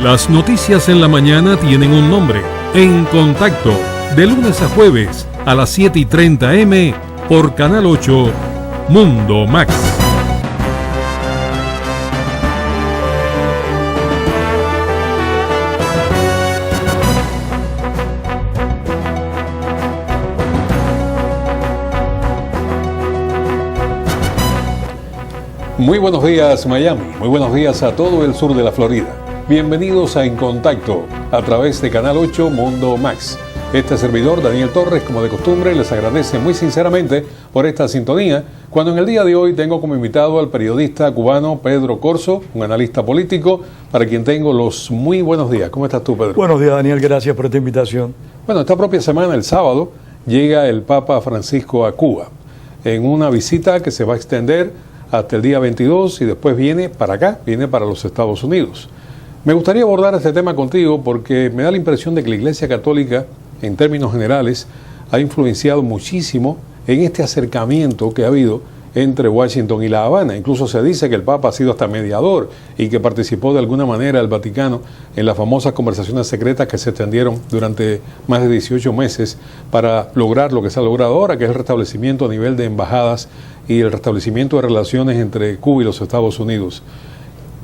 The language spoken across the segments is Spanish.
Las noticias en la mañana tienen un nombre. En Contacto, de lunes a jueves a las 7:30 m por Canal 8, Mundo Max. Muy buenos días, Miami. Muy buenos días a todo el sur de la Florida. Bienvenidos a En Contacto, a través de Canal 8 Mundo Max. Este servidor, Daniel Torres, como de costumbre, les agradece muy sinceramente por esta sintonía, cuando en el día de hoy tengo como invitado al periodista cubano Pedro Corzo, un analista político, para quien tengo los muy buenos días. ¿Cómo estás tú, Pedro? Buenos días, Daniel. Gracias por esta invitación. Bueno, esta propia semana, el sábado, llega el Papa Francisco a Cuba, en una visita que se va a extender hasta el día 22 y después viene para acá, viene para los Estados Unidos. Me gustaría abordar este tema contigo porque me da la impresión de que la Iglesia Católica, en términos generales, ha influenciado muchísimo en este acercamiento que ha habido entre Washington y La Habana. Incluso se dice que el Papa ha sido hasta mediador y que participó de alguna manera el Vaticano en las famosas conversaciones secretas que se extendieron durante más de 18 meses para lograr lo que se ha logrado ahora, que es el restablecimiento a nivel de embajadas y el restablecimiento de relaciones entre Cuba y los Estados Unidos.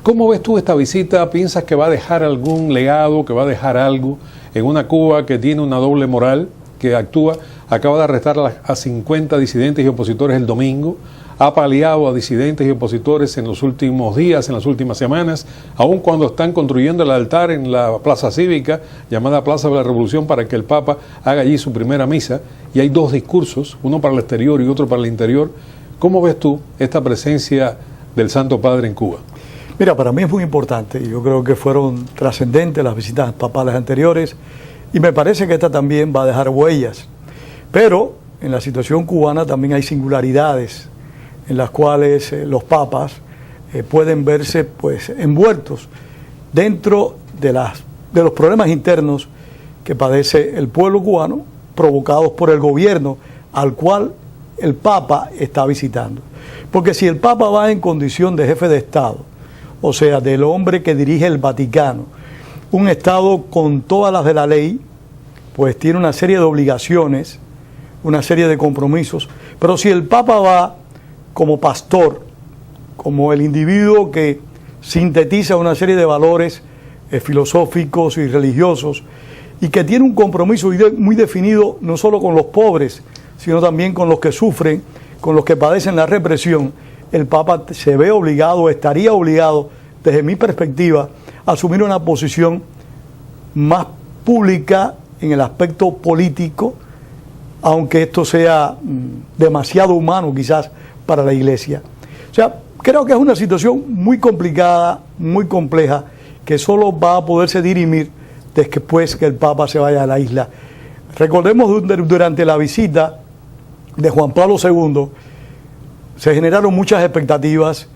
¿Cómo ves tú esta visita? ¿Piensas que va a dejar algún legado, que va a dejar algo en una Cuba que tiene una doble moral, que acaba de arrestar a 50 disidentes y opositores el domingo, ha paliado a disidentes y opositores en los últimos días, en las últimas semanas, aun cuando están construyendo el altar en la plaza cívica, llamada Plaza de la Revolución, para que el Papa haga allí su primera misa, y hay dos discursos, uno para el exterior y otro para el interior? ¿Cómo ves tú esta presencia del Santo Padre en Cuba? Mira, para mí es muy importante, y yo creo que fueron trascendentes las visitas papales anteriores, y me parece que esta también va a dejar huellas. Pero en la situación cubana también hay singularidades en las cuales los papas pueden verse pues envueltos dentro de los problemas internos que padece el pueblo cubano, provocados por el gobierno al cual el Papa está visitando. Porque si el Papa va en condición de jefe de Estado, o sea, del hombre que dirige el Vaticano, un Estado con todas las de la ley, pues tiene una serie de obligaciones, una serie de compromisos. Pero si el Papa va como pastor, como el individuo que sintetiza una serie de valores filosóficos y religiosos, y que tiene un compromiso muy definido no solo con los pobres, sino también con los que sufren, con los que padecen la represión, el Papa se ve obligado, estaría obligado, desde mi perspectiva, a asumir una posición más pública en el aspecto político, aunque esto sea demasiado humano quizás para la Iglesia. O sea, creo que es una situación muy complicada, muy compleja, que solo va a poderse dirimir después que el Papa se vaya a la isla. Recordemos durante la visita de Juan Pablo II, se generaron muchas expectativas.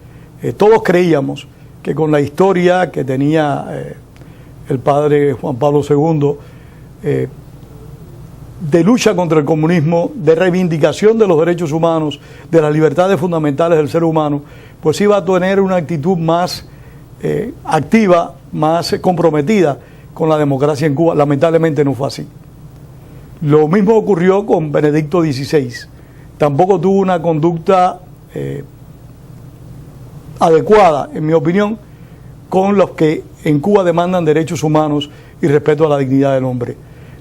Todos creíamos que con la historia que tenía el padre Juan Pablo II, de lucha contra el comunismo, de reivindicación de los derechos humanos, de las libertades fundamentales del ser humano, pues iba a tener una actitud más activa, más comprometida con la democracia en Cuba. Lamentablemente no fue así. Lo mismo ocurrió con Benedicto XVI. Tampoco tuvo una conducta adecuada, en mi opinión, con los que en Cuba demandan derechos humanos y respeto a la dignidad del hombre.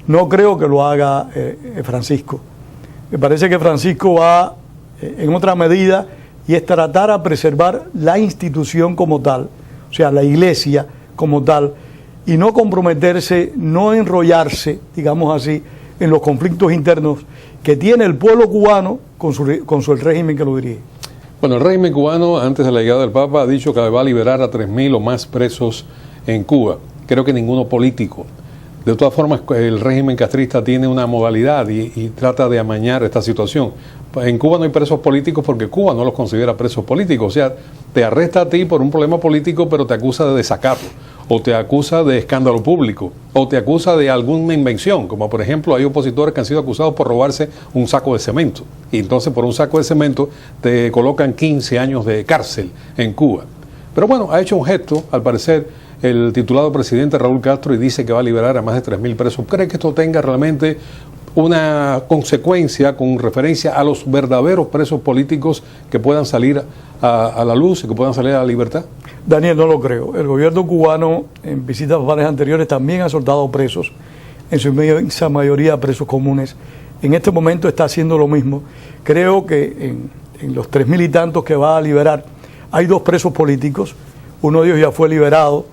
No creo que lo haga Francisco. Me parece que Francisco va en otra medida, y es tratar a preservar la institución como tal, o sea, la Iglesia como tal, y no comprometerse, no enrollarse, digamos así, en los conflictos internos que tiene el pueblo cubano con el régimen que lo dirige. Bueno, el régimen cubano, antes de la llegada del Papa, ha dicho que va a liberar a 3.000 o más presos en Cuba. Creo que ninguno político. De todas formas, el régimen castrista tiene una modalidad y trata de amañar esta situación. En Cuba no hay presos políticos porque Cuba no los considera presos políticos. O sea, te arresta a ti por un problema político, pero te acusa de desacato, o te acusa de escándalo público, o te acusa de alguna invención, como por ejemplo hay opositores que han sido acusados por robarse un saco de cemento, y entonces por un saco de cemento te colocan 15 años de cárcel en Cuba. Pero bueno, ha hecho un gesto, al parecer, el titulado presidente Raúl Castro y dice que va a liberar a más de 3.000 presos. ¿Cree que esto tenga realmente una consecuencia con referencia a los verdaderos presos políticos que puedan salir a la luz y que puedan salir a la libertad? Daniel, no lo creo. El gobierno cubano, en visitas papales anteriores, también ha soltado presos, en su inmensa mayoría presos comunes. En este momento está haciendo lo mismo. Creo que en los 3.000 y tantos que va a liberar, hay 2 presos políticos. Uno de ellos ya fue liberado.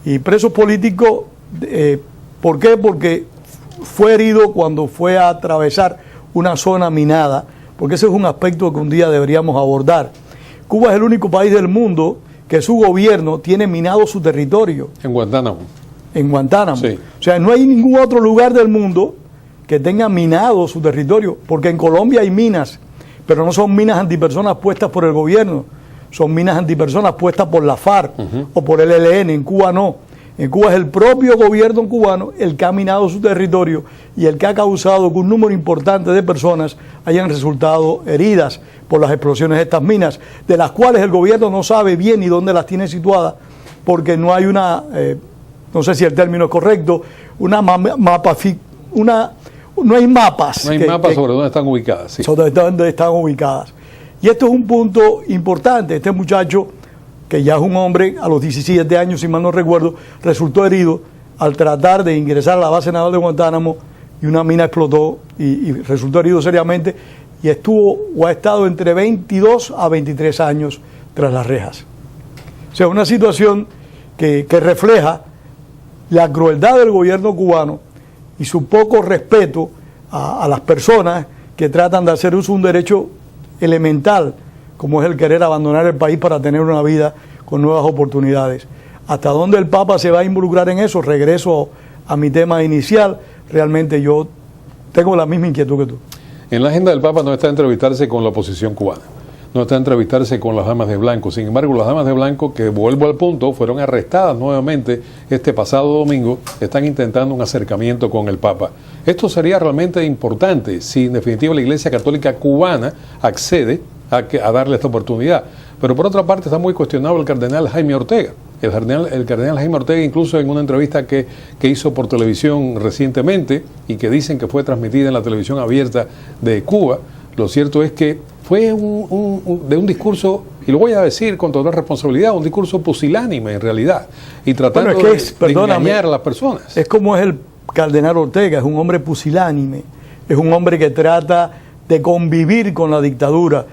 Y presos políticos, ¿por qué? Porque fue herido cuando fue a atravesar una zona minada, porque ese es un aspecto que un día deberíamos abordar. Cuba es el único país del mundo que su gobierno tiene minado su territorio. En Guantánamo. En Guantánamo. Sí. O sea, no hay ningún otro lugar del mundo que tenga minado su territorio, porque en Colombia hay minas, pero no son minas antipersonas puestas por el gobierno, son minas antipersonas puestas por la FARC o por el ELN. En Cuba no. En Cuba es el propio gobierno cubano el que ha minado su territorio y el que ha causado que un número importante de personas hayan resultado heridas por las explosiones de estas minas, de las cuales el gobierno no sabe bien ni dónde las tiene situadas, porque no hay una, no sé si el término es correcto, no hay mapas. No hay mapas sobre dónde están ubicadas. Sí. Sobre dónde están ubicadas. Y esto es un punto importante. Este muchacho, que ya es un hombre, a los 17 años, si mal no recuerdo, resultó herido al tratar de ingresar a la base naval de Guantánamo y una mina explotó y resultó herido seriamente y estuvo o ha estado entre 22 a 23 años tras las rejas. O sea, una situación que refleja la crueldad del gobierno cubano y su poco respeto a las personas que tratan de hacer uso de un derecho elemental, como es el querer abandonar el país para tener una vida con nuevas oportunidades. ¿Hasta dónde el Papa se va a involucrar en eso? Regreso a mi tema inicial. Realmente yo tengo la misma inquietud que tú. En la agenda del Papa no está entrevistarse con la oposición cubana, no está entrevistarse con las damas de blanco. Sin embargo, las damas de blanco, que vuelvo al punto, fueron arrestadas nuevamente este pasado domingo, están intentando un acercamiento con el Papa. Esto sería realmente importante si en definitiva la Iglesia Católica cubana accede a darle esta oportunidad. Pero por otra parte está muy cuestionado el cardenal Jaime Ortega. El cardenal Jaime Ortega, incluso en una entrevista que hizo por televisión recientemente y que dicen que fue transmitida en la televisión abierta de Cuba, lo cierto es que fue de un discurso, y lo voy a decir con total responsabilidad, un discurso pusilánime en realidad, y tratando de engañar a las personas. Es como es el cardenal Ortega, es un hombre pusilánime, es un hombre que trata de convivir con la dictadura.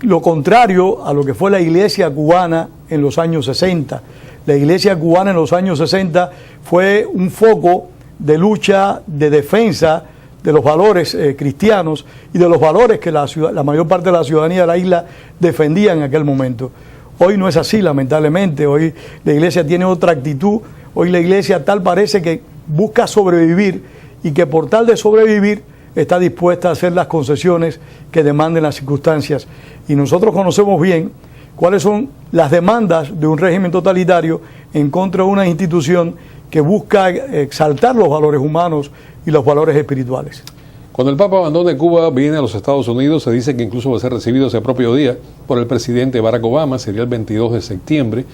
Lo contrario a lo que fue la iglesia cubana en los años 60. La iglesia cubana en los años 60 fue un foco de lucha, de defensa de los valores cristianos y de los valores que la mayor parte de la ciudadanía de la isla defendía en aquel momento. Hoy no es así, lamentablemente. Hoy la iglesia tiene otra actitud. Hoy la iglesia tal parece que busca sobrevivir y que por tal de sobrevivir está dispuesta a hacer las concesiones que demanden las circunstancias. Y nosotros conocemos bien cuáles son las demandas de un régimen totalitario en contra de una institución que busca exaltar los valores humanos y los valores espirituales. Cuando el Papa abandone Cuba, viene a los Estados Unidos, se dice que incluso va a ser recibido ese propio día por el presidente Barack Obama, sería el 22 de septiembre,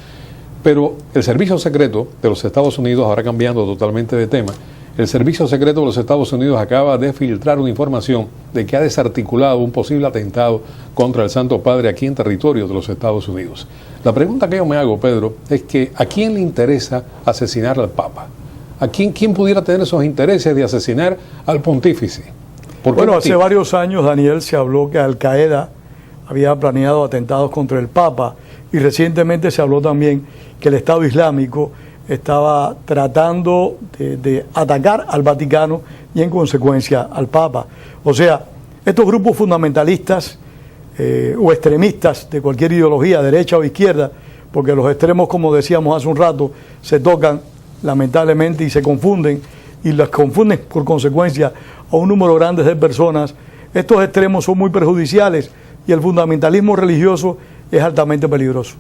pero el servicio secreto de los Estados Unidos, ahora cambiando totalmente de tema, el Servicio Secreto de los Estados Unidos acaba de filtrar una información de que ha desarticulado un posible atentado contra el Santo Padre aquí en territorio de los Estados Unidos. La pregunta que yo me hago, Pedro, es que ¿a quién le interesa asesinar al Papa? ¿A quién pudiera tener esos intereses de asesinar al pontífice? Bueno, hace varios años, Daniel, se habló que Al Qaeda había planeado atentados contra el Papa y recientemente se habló también que el Estado Islámico estaba tratando de atacar al Vaticano y en consecuencia al Papa. O sea, estos grupos fundamentalistas o extremistas de cualquier ideología, derecha o izquierda, porque los extremos, como decíamos hace un rato, se tocan lamentablemente y se confunden, y las confunden por consecuencia a un número grande de personas. Estos extremos son muy perjudiciales y el fundamentalismo religioso es altamente peligroso.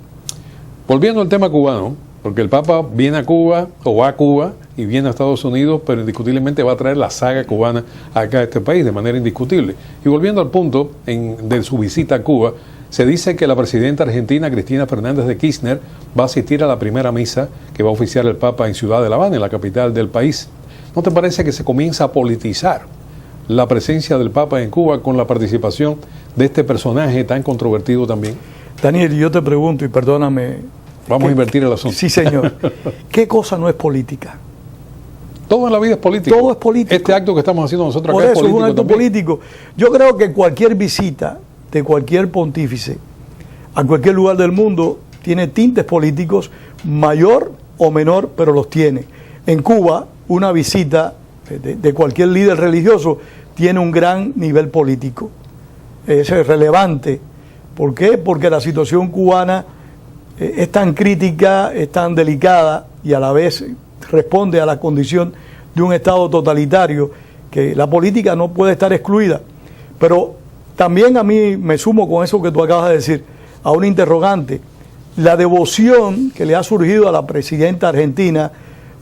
Volviendo al tema cubano, porque el Papa viene a Cuba, o va a Cuba, y viene a Estados Unidos, pero indiscutiblemente va a traer la saga cubana acá a este país, de manera indiscutible. Y volviendo al punto de su visita a Cuba, Se dice que la presidenta argentina Cristina Fernández de Kirchner va a asistir a la primera misa que va a oficiar el Papa en Ciudad de La Habana, en la capital del país. ¿No te parece que se comienza a politizar la presencia del Papa en Cuba con la participación de este personaje tan controvertido también? Daniel, yo te pregunto, y perdóname. Vamos a invertir el asunto. Sí, señor. ¿Qué cosa no es política? Todo en la vida es político. Todo es político. Este acto que estamos haciendo nosotros Por acá eso es político. Es un acto también. político. Yo creo que cualquier visita de cualquier pontífice a cualquier lugar del mundo tiene tintes políticos, mayor o menor, pero los tiene. En Cuba, una visita de cualquier líder religioso tiene un gran nivel político. Es relevante. ¿Por qué? Porque la situación cubana es tan crítica, es tan delicada y a la vez responde a la condición de un Estado totalitario que la política no puede estar excluida. Pero también a mí me sumo con eso que tú acabas de decir, a un interrogante. La devoción que le ha surgido a la presidenta argentina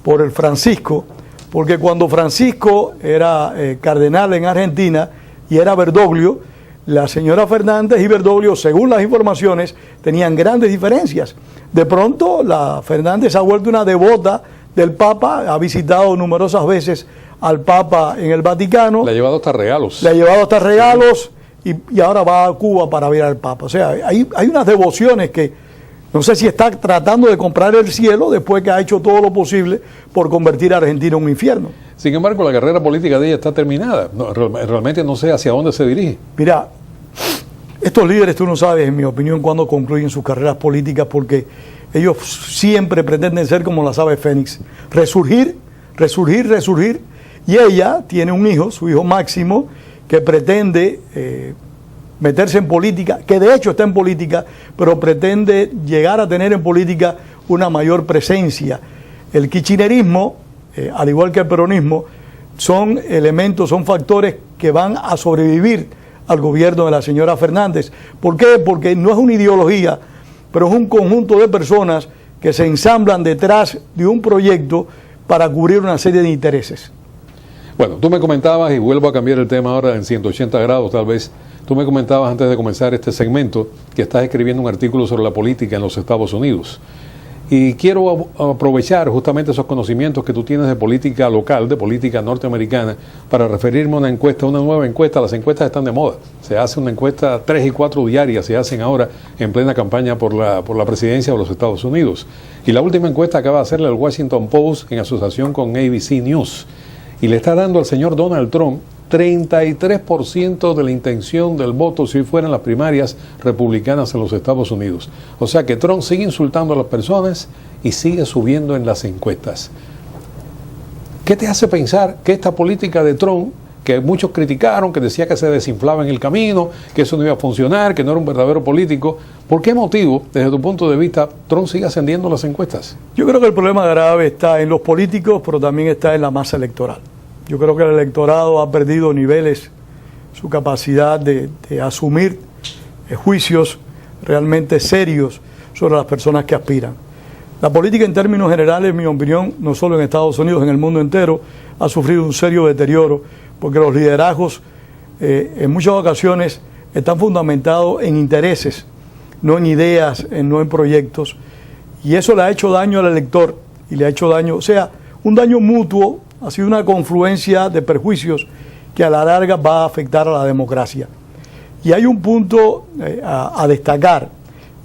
por el Francisco, porque cuando Francisco era cardenal en Argentina y era Bergoglio, la señora Fernández y Bergoglio, según las informaciones, tenían grandes diferencias. De pronto, la Fernández ha vuelto una devota del Papa, ha visitado numerosas veces al Papa en el Vaticano. Le ha llevado hasta regalos. Le ha llevado hasta regalos y ahora va a Cuba para ver al Papa. O sea, hay unas devociones que no sé si está tratando de comprar el cielo después que ha hecho todo lo posible por convertir a Argentina en un infierno. Sin embargo, la carrera política de ella está terminada. No, realmente no sé hacia dónde se dirige. Mira, estos líderes, tú no sabes, en mi opinión, cuándo concluyen sus carreras políticas, porque ellos siempre pretenden ser como las aves fénix, resurgir, resurgir, resurgir. Y ella tiene un hijo, su hijo Máximo, que pretende meterse en política, que de hecho está en política, pero pretende llegar a tener en política una mayor presencia. El kirchnerismo, al igual que el peronismo, son elementos, son factores que van a sobrevivir al gobierno de la señora Fernández. ¿Por qué? Porque no es una ideología, pero es un conjunto de personas que se ensamblan detrás de un proyecto para cubrir una serie de intereses. Bueno, tú me comentabas, y vuelvo a cambiar el tema ahora en 180 grados tal vez, tú me comentabas antes de comenzar este segmento que estás escribiendo un artículo sobre la política en los Estados Unidos. Y quiero aprovechar justamente esos conocimientos que tú tienes de política local, de política norteamericana, para referirme a una encuesta, una nueva encuesta. Las encuestas están de moda. Se hace una encuesta 3 y 4 diarias, se hacen ahora en plena campaña por la presidencia de los Estados Unidos. Y la última encuesta acaba de hacerla el Washington Post en asociación con ABC News. Y le está dando al señor Donald Trump 33% de la intención del voto si fueran las primarias republicanas en los Estados Unidos. O sea que Trump sigue insultando a las personas y sigue subiendo en las encuestas. ¿Qué te hace pensar que esta política de Trump, que muchos criticaron, que decía que se desinflaba en el camino, que eso no iba a funcionar, que no era un verdadero político, ¿por qué motivo, desde tu punto de vista, Trump sigue ascendiendo las encuestas? Yo creo que el problema grave está en los políticos, pero también está en la masa electoral. Yo creo que el electorado ha perdido niveles, su capacidad de asumir juicios realmente serios sobre las personas que aspiran. La política en términos generales, en mi opinión, no solo en Estados Unidos, en el mundo entero, ha sufrido un serio deterioro, porque los liderazgos en muchas ocasiones están fundamentados en intereses, no en ideas, no en proyectos, y eso le ha hecho daño al elector y le ha hecho daño, o sea, un daño mutuo. Ha sido una confluencia de perjuicios que a la larga va a afectar a la democracia. Y hay un punto a destacar,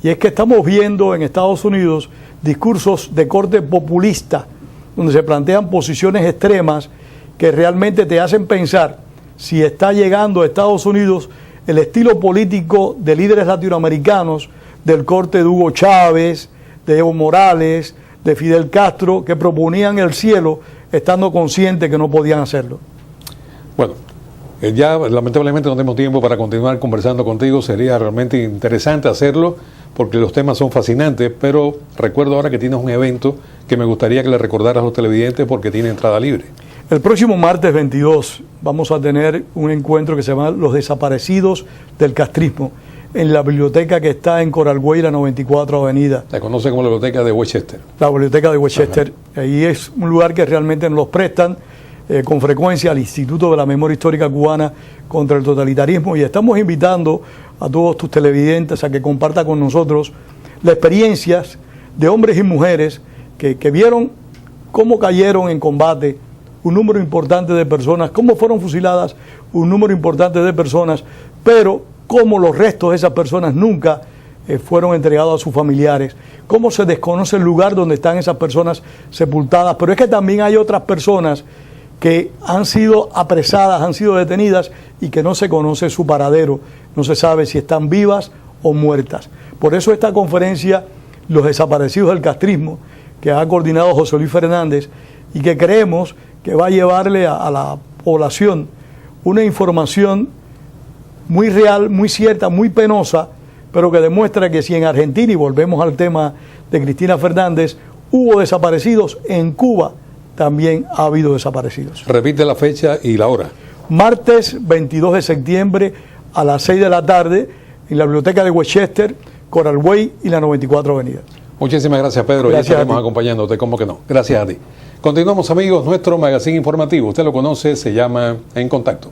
y es que estamos viendo en Estados Unidos discursos de corte populista, donde se plantean posiciones extremas que realmente te hacen pensar si está llegando a Estados Unidos el estilo político de líderes latinoamericanos del corte de Hugo Chávez, de Evo Morales, de Fidel Castro, que proponían el cielo estando conscientes que no podían hacerlo. Bueno, ya lamentablemente no tenemos tiempo para continuar conversando contigo. Sería realmente interesante hacerlo porque los temas son fascinantes, pero recuerdo ahora que tienes un evento que me gustaría que le recordaras a los televidentes porque tiene entrada libre. El próximo martes 22 vamos a tener un encuentro que se llama Los Desaparecidos del Castrismo, en la biblioteca que está en Coral Güey, la 94 Avenida. Se conoce como la biblioteca de Westchester. La biblioteca de Westchester. Ahí es un lugar que realmente nos los prestan con frecuencia al Instituto de la Memoria Histórica Cubana contra el Totalitarismo, y estamos invitando a todos tus televidentes a que compartan con nosotros las experiencias de hombres y mujeres que vieron cómo cayeron en combate un número importante de personas, cómo fueron fusiladas un número importante de personas, pero cómo los restos de esas personas nunca fueron entregados a sus familiares, cómo se desconoce el lugar donde están esas personas sepultadas. Pero es que también hay otras personas que han sido apresadas, han sido detenidas y que no se conoce su paradero, no se sabe si están vivas o muertas. Por eso esta conferencia, Los Desaparecidos del Castrismo, que ha coordinado José Luis Fernández, y que creemos que va a llevarle a la población una información muy real, muy cierta, muy penosa, pero que demuestra que si en Argentina, y volvemos al tema de Cristina Fernández, hubo desaparecidos, en Cuba también ha habido desaparecidos. Repite la fecha y la hora. Martes 22 de septiembre a las 6 de la tarde en la Biblioteca de Westchester, Coral Way y la 94 Avenida. Muchísimas gracias, Pedro. Gracias, ya estaremos acompañándote, como que no. Gracias a ti. Continuamos, amigos, nuestro magazine informativo. Usted lo conoce, se llama En Contacto.